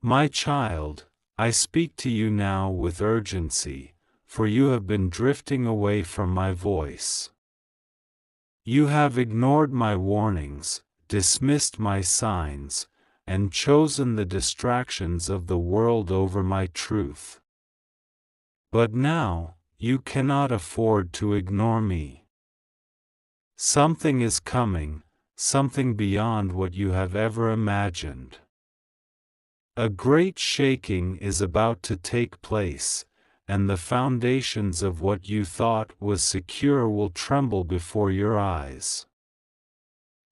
My child, I speak to you now with urgency, for you have been drifting away from my voice. You have ignored my warnings, dismissed my signs, and chosen the distractions of the world over my truth. But now, you cannot afford to ignore me. Something is coming, something beyond what you have ever imagined. A great shaking is about to take place, and the foundations of what you thought was secure will tremble before your eyes.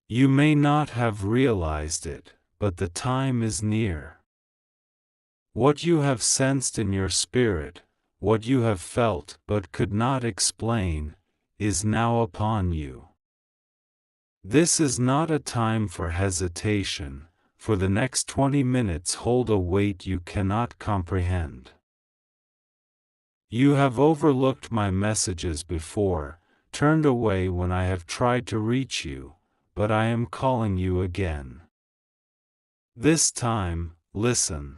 You may not have realized it, but the time is near. What you have sensed in your spirit, what you have felt but could not explain, is now upon you. This is not a time for hesitation. For the next 20 minutes hold a weight you cannot comprehend. You have overlooked my messages before, turned away when I have tried to reach you, but I am calling you again. This time, listen.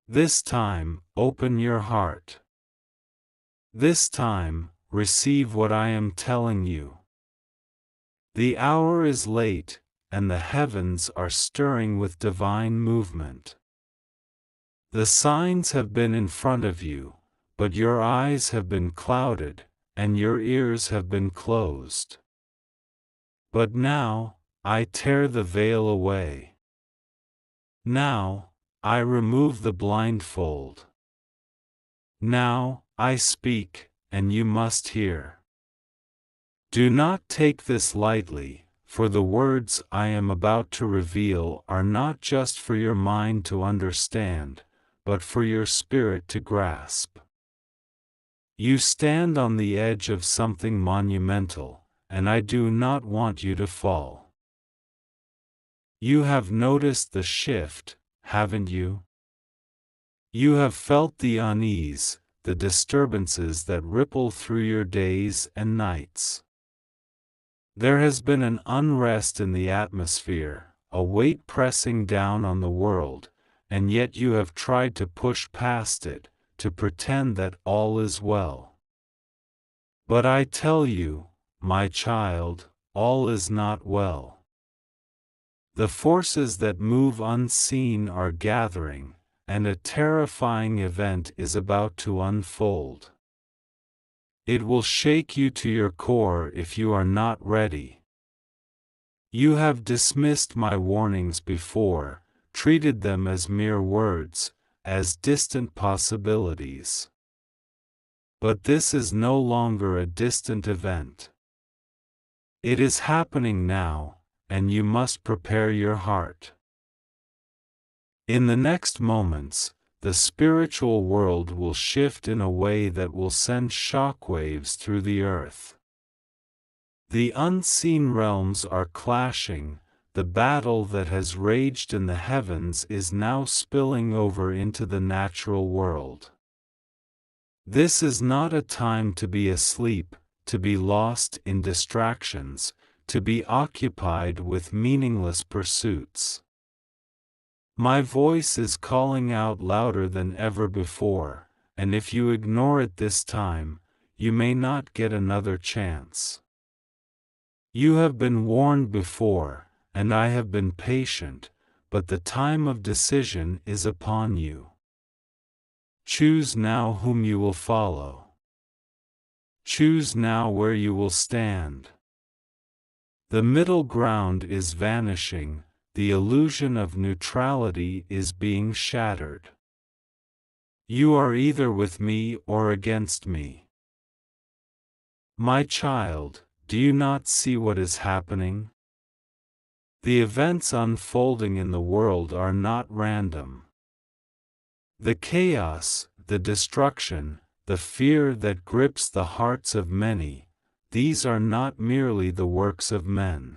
This time, open your heart. This time, receive what I am telling you. The hour is late, and the heavens are stirring with divine movement. The signs have been in front of you, but your eyes have been clouded, and your ears have been closed. But now, I tear the veil away. Now, I remove the blindfold. Now, I speak, and you must hear. Do not take this lightly, for the words I am about to reveal are not just for your mind to understand, but for your spirit to grasp. You stand on the edge of something monumental, and I do not want you to fall. You have noticed the shift, haven't you? You have felt the unease, the disturbances that ripple through your days and nights. There has been an unrest in the atmosphere, a weight pressing down on the world, and yet you have tried to push past it, to pretend that all is well. But I tell you, my child, all is not well. The forces that move unseen are gathering, and a terrifying event is about to unfold. It will shake you to your core if you are not ready. You have dismissed my warnings before, treated them as mere words, as distant possibilities. But this is no longer a distant event. It is happening now, and you must prepare your heart. In the next moments, the spiritual world will shift in a way that will send shockwaves through the earth. The unseen realms are clashing, the battle that has raged in the heavens is now spilling over into the natural world. This is not a time to be asleep, to be lost in distractions, to be occupied with meaningless pursuits. My voice is calling out louder than ever before, and if you ignore it this time, you may not get another chance. You have been warned before, and I have been patient, but the time of decision is upon you. Choose now whom you will follow. Choose now where you will stand. The middle ground is vanishing. The illusion of neutrality is being shattered. You are either with me or against me. My child, do you not see what is happening? The events unfolding in the world are not random. The chaos, the destruction, the fear that grips the hearts of many, these are not merely the works of men.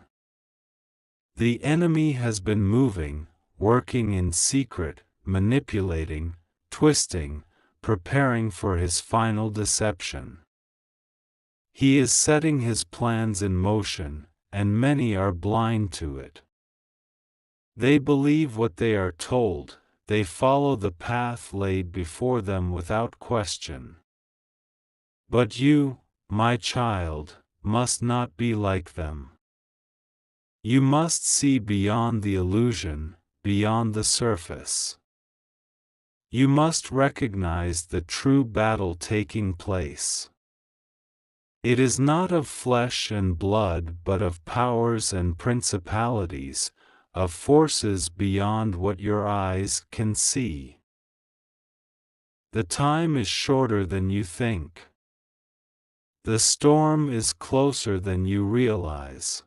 The enemy has been moving, working in secret, manipulating, twisting, preparing for his final deception. He is setting his plans in motion, and many are blind to it. They believe what they are told, they follow the path laid before them without question. But you, my child, must not be like them. You must see beyond the illusion, beyond the surface. You must recognize the true battle taking place. It is not of flesh and blood but of powers and principalities, of forces beyond what your eyes can see. The time is shorter than you think. The storm is closer than you realize.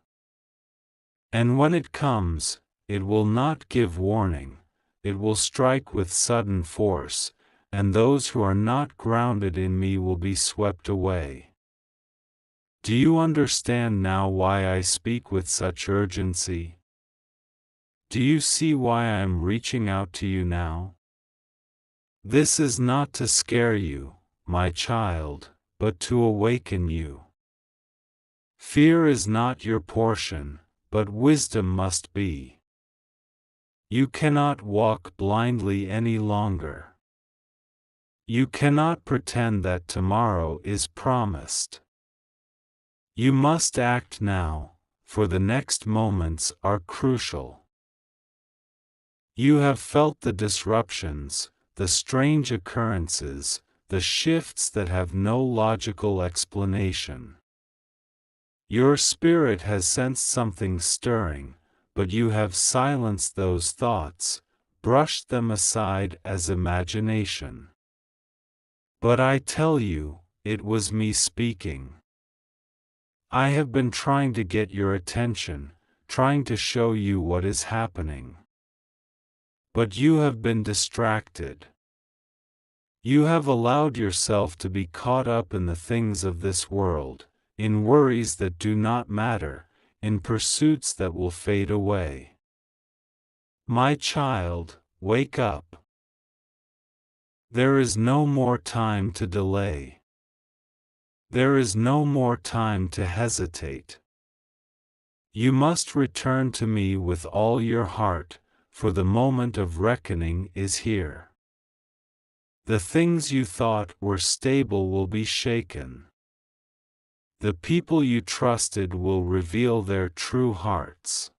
And when it comes, it will not give warning, it will strike with sudden force, and those who are not grounded in me will be swept away. Do you understand now why I speak with such urgency? Do you see why I am reaching out to you now? This is not to scare you, my child, but to awaken you. Fear is not your portion, but wisdom must be. You cannot walk blindly any longer. You cannot pretend that tomorrow is promised. You must act now, for the next moments are crucial. You have felt the disruptions, the strange occurrences, the shifts that have no logical explanation. Your spirit has sensed something stirring, but you have silenced those thoughts, brushed them aside as imagination. But I tell you, it was me speaking. I have been trying to get your attention, trying to show you what is happening. But you have been distracted. You have allowed yourself to be caught up in the things of this world, in worries that do not matter, in pursuits that will fade away. My child, wake up. There is no more time to delay. There is no more time to hesitate. You must return to me with all your heart, for the moment of reckoning is here. The things you thought were stable will be shaken. The people you trusted will reveal their true hearts.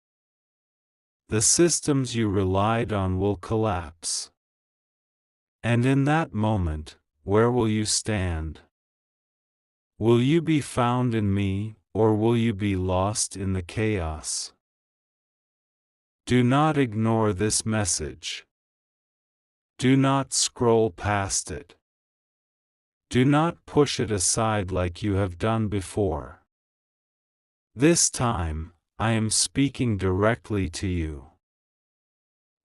The systems you relied on will collapse. And in that moment, where will you stand? Will you be found in me, or will you be lost in the chaos? Do not ignore this message. Do not scroll past it. Do not push it aside like you have done before. This time, I am speaking directly to you.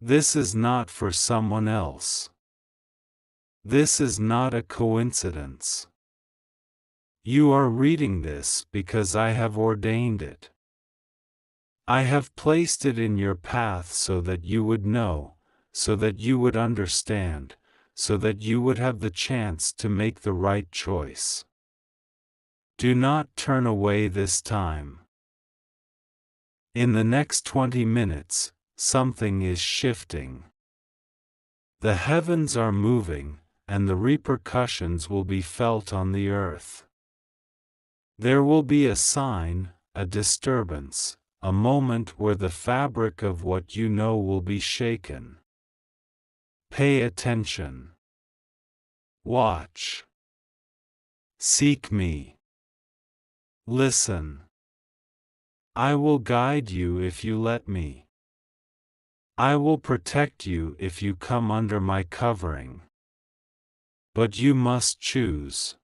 This is not for someone else. This is not a coincidence. You are reading this because I have ordained it. I have placed it in your path so that you would know, so that you would understand, so that you would have the chance to make the right choice. Do not turn away this time. In the next 20 minutes, something is shifting. The heavens are moving, and the repercussions will be felt on the earth. There will be a sign, a disturbance, a moment where the fabric of what you know will be shaken. Pay attention. Watch. Seek me. Listen. I will guide you if you let me. I will protect you if you come under my covering. But you must choose.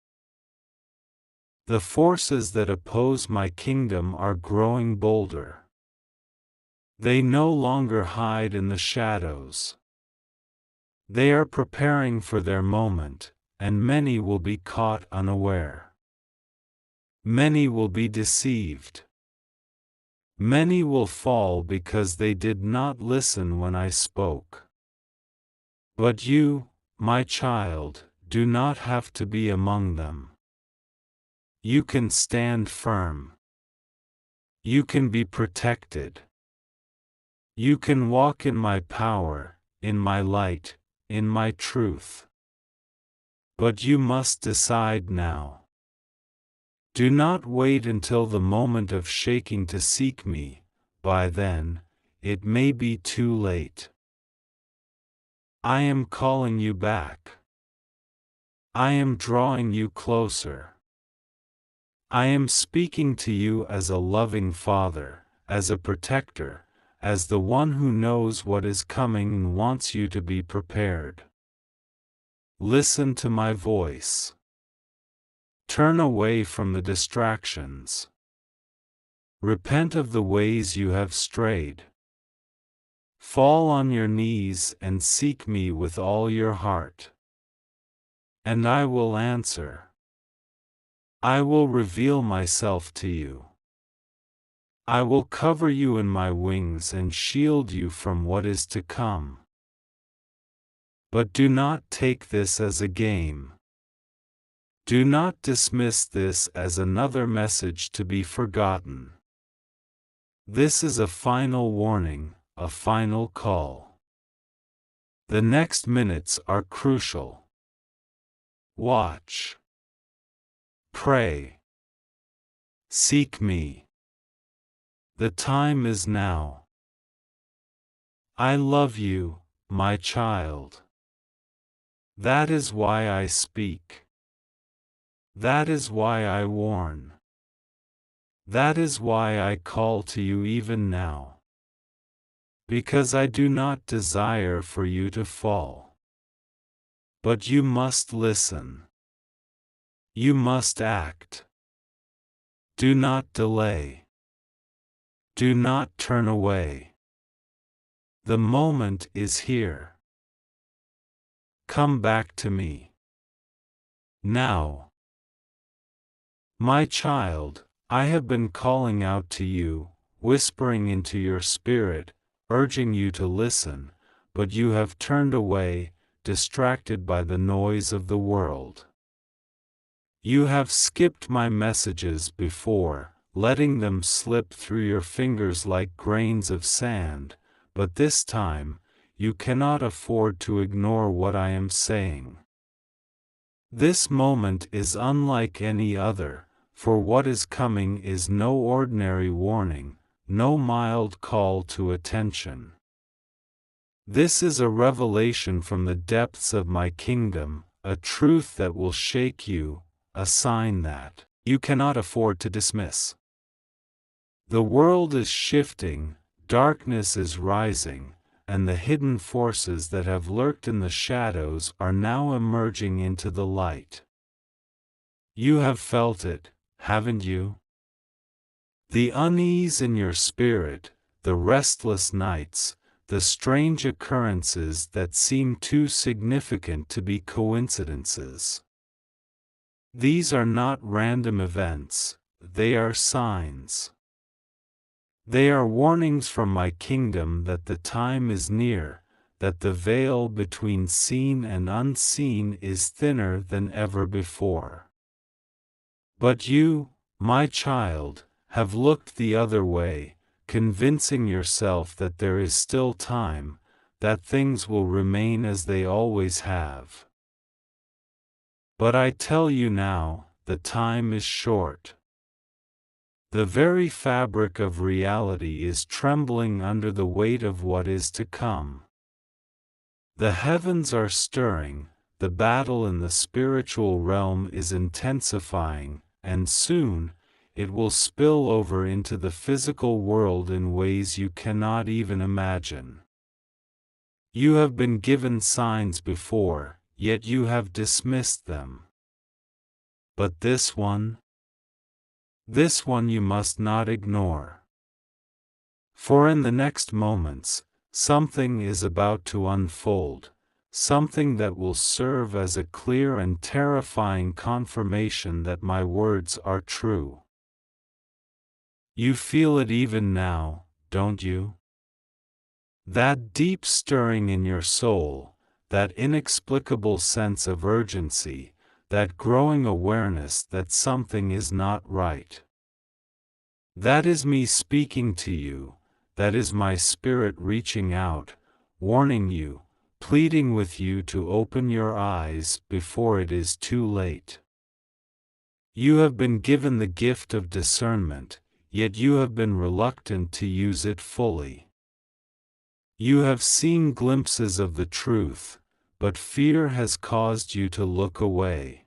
The forces that oppose my kingdom are growing bolder. They no longer hide in the shadows. They are preparing for their moment, and many will be caught unaware. Many will be deceived. Many will fall because they did not listen when I spoke. But you, my child, do not have to be among them. You can stand firm. You can be protected. You can walk in my power, in my light, in my truth. But you must decide now. Do not wait until the moment of shaking to seek me, by then, it may be too late. I am calling you back. I am drawing you closer. I am speaking to you as a loving father, as a protector, as the one who knows what is coming and wants you to be prepared. Listen to my voice. Turn away from the distractions. Repent of the ways you have strayed. Fall on your knees and seek me with all your heart. And I will answer. I will reveal myself to you. I will cover you in my wings and shield you from what is to come. But do not take this as a game. Do not dismiss this as another message to be forgotten. This is a final warning, a final call. The next minutes are crucial. Watch. Pray. Seek me. The time is now. I love you, my child. That is why I speak. That is why I warn. That is why I call to you even now. Because I do not desire for you to fall. But you must listen. You must act. Do not delay. Do not turn away. The moment is here. Come back to me. Now. My child, I have been calling out to you, whispering into your spirit, urging you to listen, but you have turned away, distracted by the noise of the world. You have skipped my messages before, letting them slip through your fingers like grains of sand, but this time, you cannot afford to ignore what I am saying. This moment is unlike any other, for what is coming is no ordinary warning, no mild call to attention. This is a revelation from the depths of my kingdom, a truth that will shake you, a sign that you cannot afford to dismiss. The world is shifting, darkness is rising, and the hidden forces that have lurked in the shadows are now emerging into the light. You have felt it, haven't you? The unease in your spirit, the restless nights, the strange occurrences that seem too significant to be coincidences. These are not random events, they are signs. They are warnings from my kingdom that the time is near, that the veil between seen and unseen is thinner than ever before. But you, my child, have looked the other way, convincing yourself that there is still time, that things will remain as they always have. But I tell you now, the time is short. The very fabric of reality is trembling under the weight of what is to come. The heavens are stirring, the battle in the spiritual realm is intensifying, and soon, it will spill over into the physical world in ways you cannot even imagine. You have been given signs before, yet you have dismissed them. But this one you must not ignore. For in the next moments, something is about to unfold, something that will serve as a clear and terrifying confirmation that my words are true. You feel it even now, don't you? That deep stirring in your soul, that inexplicable sense of urgency, that growing awareness that something is not right. That is me speaking to you, that is my spirit reaching out, warning you, pleading with you to open your eyes before it is too late. You have been given the gift of discernment, yet you have been reluctant to use it fully. You have seen glimpses of the truth, but fear has caused you to look away.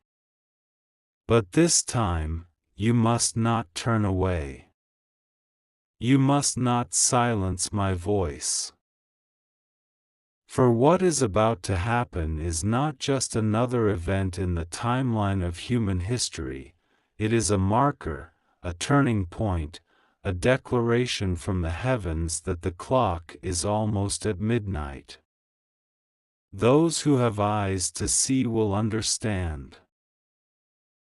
But this time, you must not turn away. You must not silence my voice. For what is about to happen is not just another event in the timeline of human history, it is a marker, a turning point, a declaration from the heavens that the clock is almost at midnight. Those who have eyes to see will understand.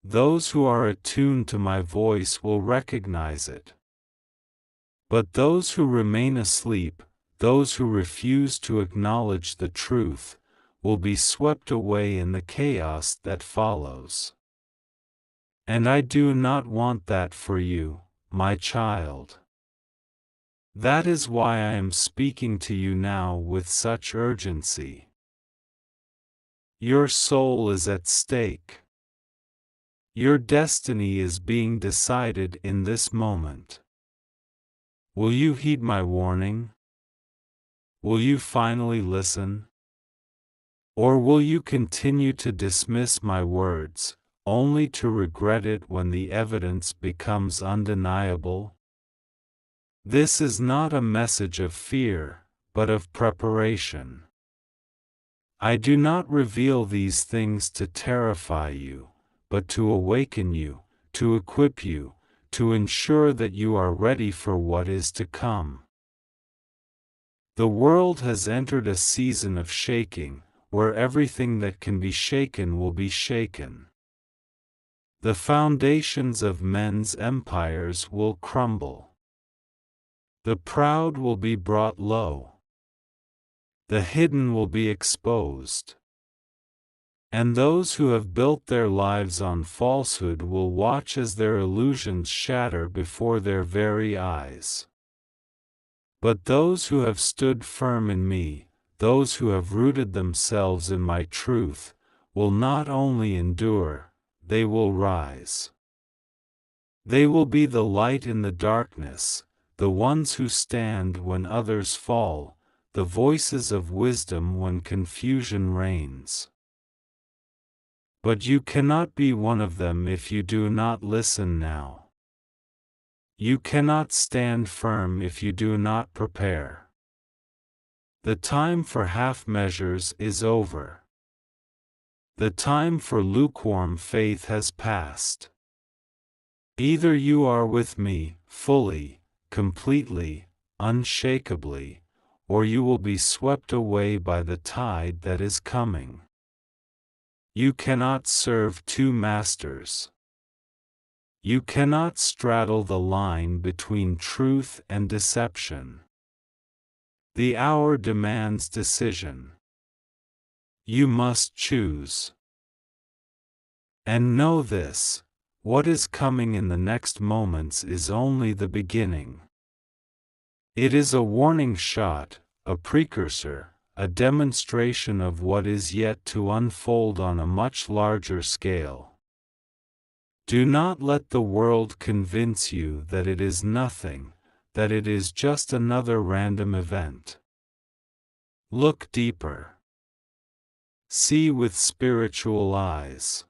Those who are attuned to my voice will recognize it. But those who remain asleep, those who refuse to acknowledge the truth, will be swept away in the chaos that follows. And I do not want that for you, my child. That is why I am speaking to you now with such urgency. Your soul is at stake. Your destiny is being decided in this moment. Will you heed my warning? Will you finally listen? Or will you continue to dismiss my words, only to regret it when the evidence becomes undeniable? This is not a message of fear, but of preparation. I do not reveal these things to terrify you, but to awaken you, to equip you, to ensure that you are ready for what is to come. The world has entered a season of shaking, where everything that can be shaken will be shaken. The foundations of men's empires will crumble. The proud will be brought low. The hidden will be exposed. And those who have built their lives on falsehood will watch as their illusions shatter before their very eyes. But those who have stood firm in me, those who have rooted themselves in my truth, will not only endure, they will rise. They will be the light in the darkness, the ones who stand when others fall, the voices of wisdom when confusion reigns. But you cannot be one of them if you do not listen now. You cannot stand firm if you do not prepare. The time for half measures is over. The time for lukewarm faith has passed. Either you are with me, fully, completely, unshakably, or you will be swept away by the tide that is coming. You cannot serve two masters. You cannot straddle the line between truth and deception. The hour demands decision. You must choose. And know this, what is coming in the next moments is only the beginning. It is a warning shot, a precursor, a demonstration of what is yet to unfold on a much larger scale. Do not let the world convince you that it is nothing, that it is just another random event. Look deeper. See with spiritual eyes.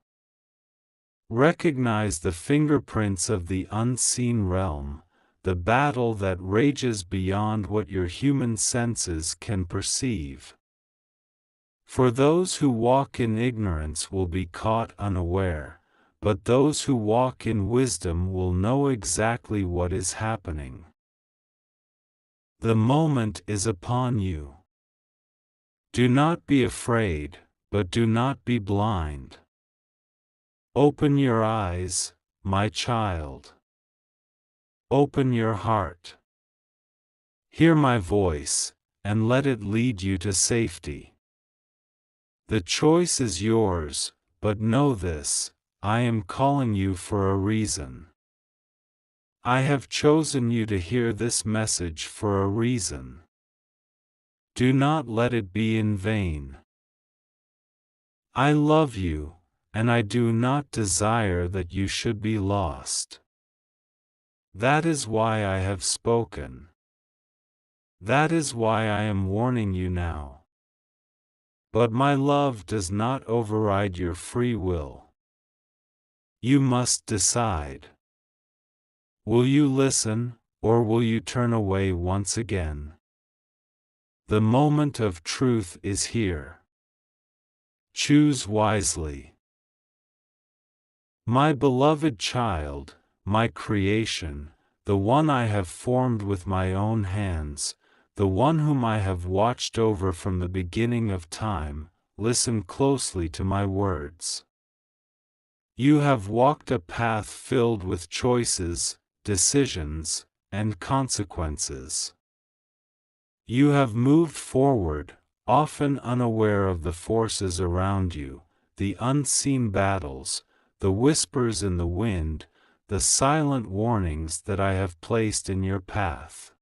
Recognize the fingerprints of the unseen realm, the battle that rages beyond what your human senses can perceive. For those who walk in ignorance will be caught unaware, but those who walk in wisdom will know exactly what is happening. The moment is upon you. Do not be afraid, but do not be blind. Open your eyes, my child. Open your heart. Hear my voice, and let it lead you to safety. The choice is yours, but know this, I am calling you for a reason. I have chosen you to hear this message for a reason. do not let it be in vain. I love you, and I do not desire that you should be lost. That is why I have spoken. That is why I am warning you now. But my love does not override your free will. You must decide. Will you listen, or will you turn away once again? The moment of truth is here. Choose wisely. My beloved child, my creation, the one I have formed with my own hands, the one whom I have watched over from the beginning of time, listen closely to my words. You have walked a path filled with choices, decisions, and consequences. You have moved forward, often unaware of the forces around you, the unseen battles, the whispers in the wind, the silent warnings that I have placed in your path.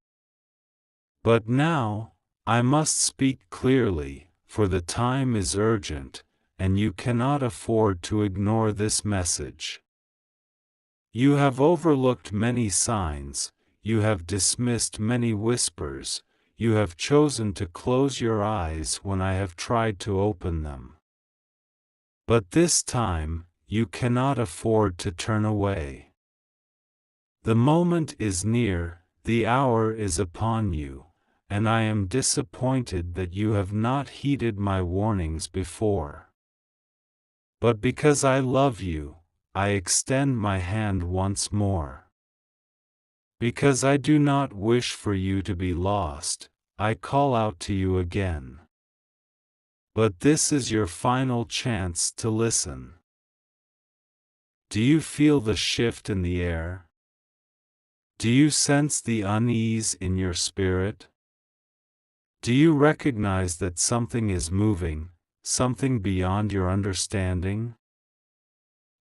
But now, I must speak clearly, for the time is urgent, and you cannot afford to ignore this message. You have overlooked many signs, you have dismissed many whispers, you have chosen to close your eyes when I have tried to open them. But this time, you cannot afford to turn away. The moment is near, the hour is upon you, and I am disappointed that you have not heeded my warnings before. But because I love you, I extend my hand once more. Because I do not wish for you to be lost, I call out to you again. But this is your final chance to listen. Do you feel the shift in the air? Do you sense the unease in your spirit? Do you recognize that something is moving, something beyond your understanding?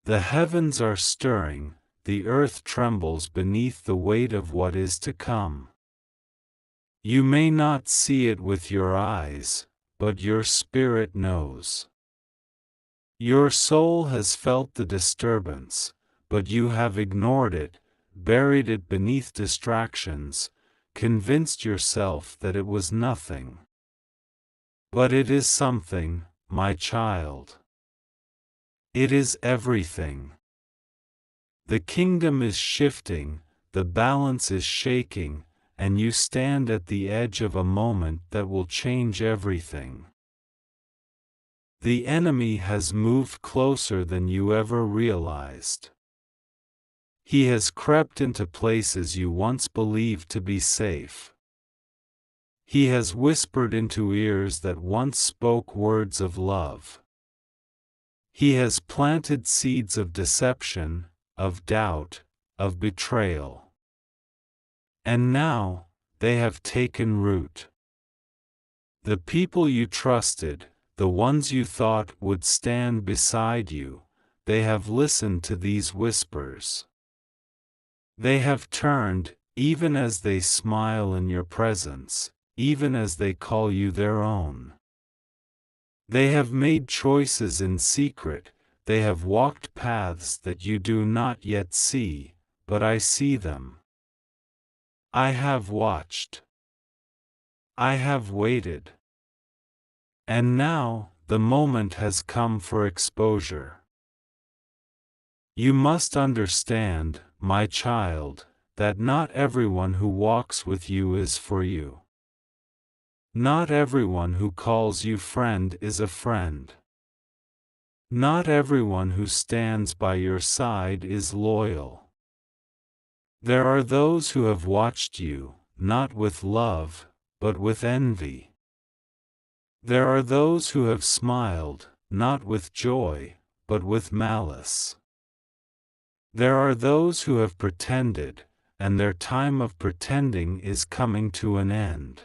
The heavens are stirring, the earth trembles beneath the weight of what is to come. You may not see it with your eyes, but your spirit knows. Your soul has felt the disturbance, but you have ignored it, buried it beneath distractions, convinced yourself that it was nothing. But it is something, my child. It is everything. The kingdom is shifting, the balance is shaking, and you stand at the edge of a moment that will change everything. The enemy has moved closer than you ever realized. He has crept into places you once believed to be safe. He has whispered into ears that once spoke words of love. He has planted seeds of deception, of doubt, of betrayal. And now, they have taken root. The people you trusted, the ones you thought would stand beside you, they have listened to these whispers. They have turned, even as they smile in your presence, even as they call you their own. They have made choices in secret, they have walked paths that you do not yet see, but I see them. I have watched. I have waited. And now, the moment has come for exposure. You must understand, my child, that not everyone who walks with you is for you. Not everyone who calls you friend is a friend. Not everyone who stands by your side is loyal. There are those who have watched you, not with love, but with envy. There are those who have smiled, not with joy, but with malice. There are those who have pretended, and their time of pretending is coming to an end.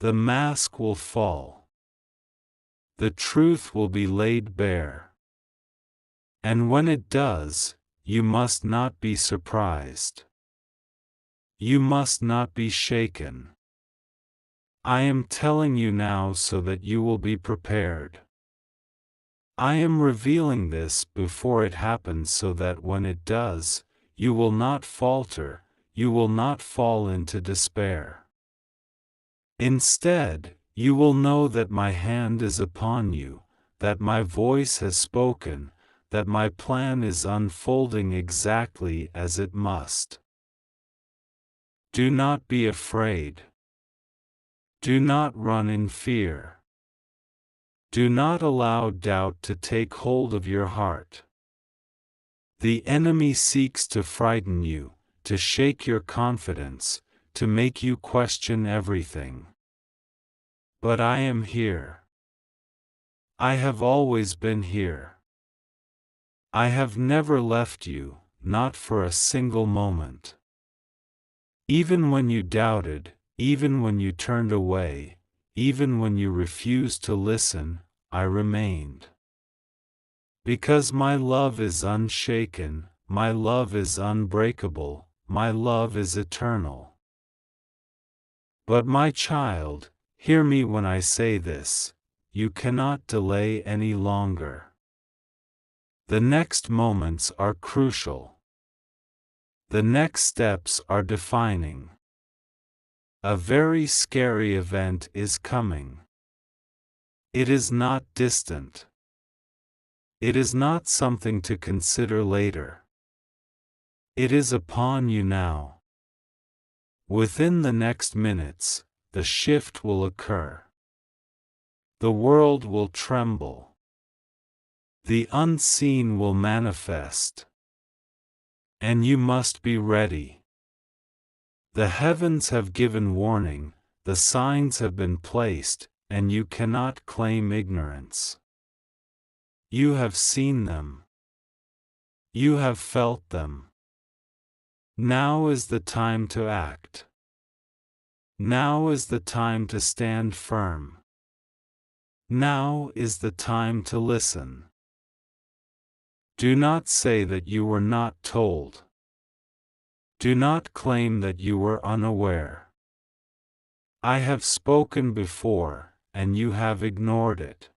The mask will fall. The truth will be laid bare. And when it does, you must not be surprised. You must not be shaken. I am telling you now so that you will be prepared. I am revealing this before it happens so that when it does, you will not falter, you will not fall into despair. Instead, you will know that my hand is upon you, that my voice has spoken, that my plan is unfolding exactly as it must. Do not be afraid. Do not run in fear. Do not allow doubt to take hold of your heart. The enemy seeks to frighten you, to shake your confidence, to make you question everything. But I am here. I have always been here. I have never left you, not for a single moment. Even when you doubted, even when you turned away, even when you refused to listen, I remained. Because my love is unshaken, my love is unbreakable, my love is eternal. But my child, hear me when I say this, you cannot delay any longer. The next moments are crucial. The next steps are defining. A very scary event is coming. It is not distant. It is not something to consider later. It is upon you now. Within the next minutes, the shift will occur. The world will tremble. The unseen will manifest. And you must be ready. The heavens have given warning, the signs have been placed, and you cannot claim ignorance. You have seen them. You have felt them. Now is the time to act. Now is the time to stand firm. Now is the time to listen. Do not say that you were not told. Do not claim that you were unaware. I have spoken before, and you have ignored it.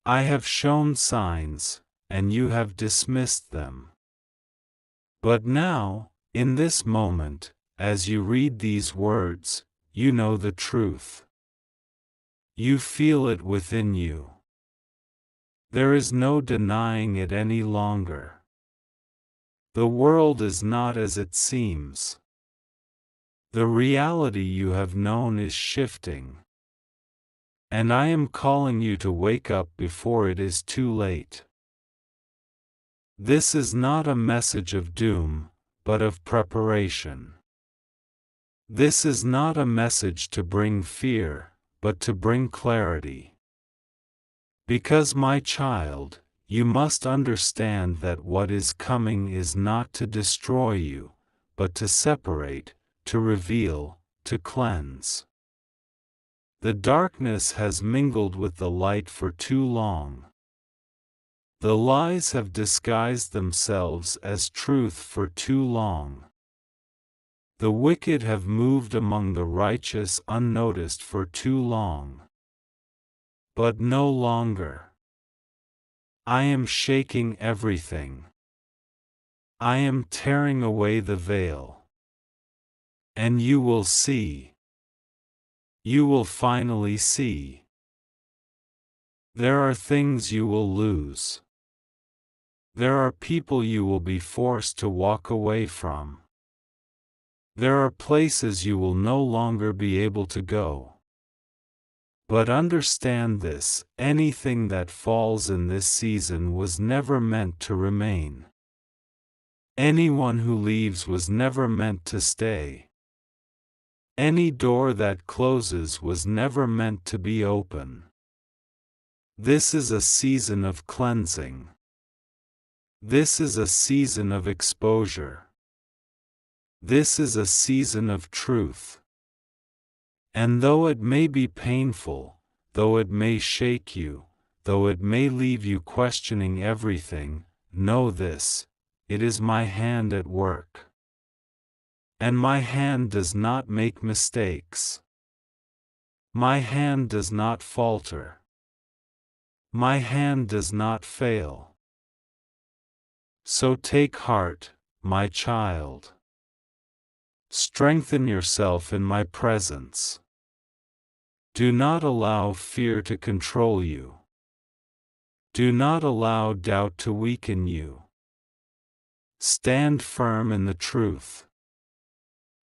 I have shown signs, and you have dismissed them. But now, in this moment, as you read these words, you know the truth. You feel it within you. There is no denying it any longer. The world is not as it seems. The reality you have known is shifting. And I am calling you to wake up before it is too late. This is not a message of doom, but of preparation. This is not a message to bring fear, but to bring clarity. Because my child, you must understand that what is coming is not to destroy you, but to separate, to reveal, to cleanse. The darkness has mingled with the light for too long. The lies have disguised themselves as truth for too long. The wicked have moved among the righteous unnoticed for too long. But no longer. I am shaking everything. I am tearing away the veil. And you will see. You will finally see. There are things you will lose. There are people you will be forced to walk away from. There are places you will no longer be able to go. But understand this, anything that falls in this season was never meant to remain. Anyone who leaves was never meant to stay. Any door that closes was never meant to be open. This is a season of cleansing. This is a season of exposure. This is a season of truth. And though it may be painful, though it may shake you, though it may leave you questioning everything, know this, it is my hand at work. And my hand does not make mistakes. My hand does not falter. My hand does not fail. So take heart, my child. Strengthen yourself in my presence. Do not allow fear to control you. Do not allow doubt to weaken you. Stand firm in the truth.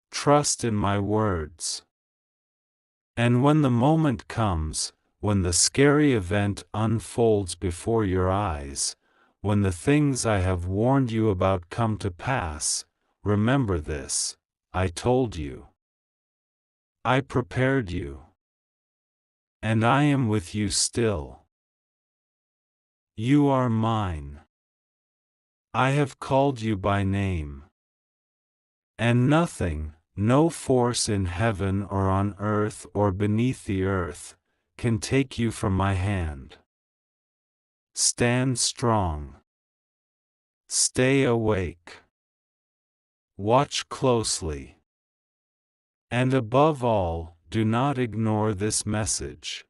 Trust in my words. And when the moment comes, when the scary event unfolds before your eyes, when the things I have warned you about come to pass, remember this: I told you. I prepared you. And I am with you still. You are mine. I have called you by name. And nothing, no force in heaven or on earth or beneath the earth, can take you from my hand. Stand strong. Stay awake. Watch closely. And above all, do not ignore this message.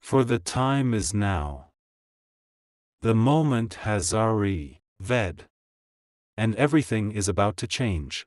For the time is now. The moment has arrived, and everything is about to change.